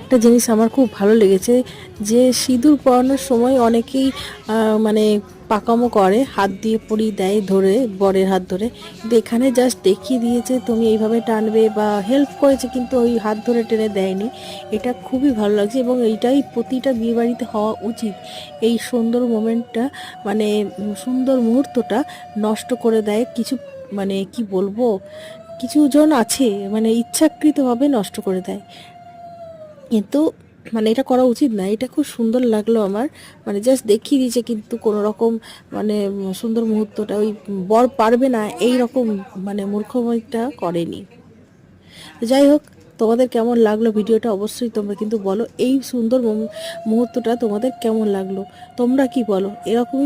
একটা জিনিস আমার খুব ভালো লেগেছে যে সিঁদুর পরানোর সময় অনেকেই মানে পাকামো করে, হাত দিয়ে পরিয়ে দেয় ধরে, বরের হাত ধরে। কিন্তু এখানে জাস্ট দেখিয়ে দিয়েছে তুমি এইভাবে টানবে, বা হেল্প করেছে কিন্তু ওই হাত ধরে টেনে দেয়নি। এটা খুবই ভালো লাগছে এবং এইটাই প্রতিটা বিয়েবাড়িতে হওয়া উচিত। এই সুন্দর মোমেন্টটা, মানে সুন্দর মুহূর্তটা নষ্ট করে দেয় কিছু, মানে কি বলবো, কিছু জন আছে মানে ইচ্ছাকৃতভাবে নষ্ট করে দেয়। কিন্তু মানে এটা করা উচিত না। এটা খুব সুন্দর লাগলো আমার, মানে জাস্ট দেখিয়ে দিয়েছে কিন্তু কোনো রকম মানে সুন্দর মুহূর্তটা ওই বর পারবে না এই রকম মানে মূর্খমিটা করেনি। যাই হোক, তোমাদের কেমন লাগলো ভিডিওটা অবশ্যই তোমরা কিন্তু বলো। এই সুন্দর মুহূর্তটা তোমাদের কেমন লাগলো তোমরা কি বলো, এরকমই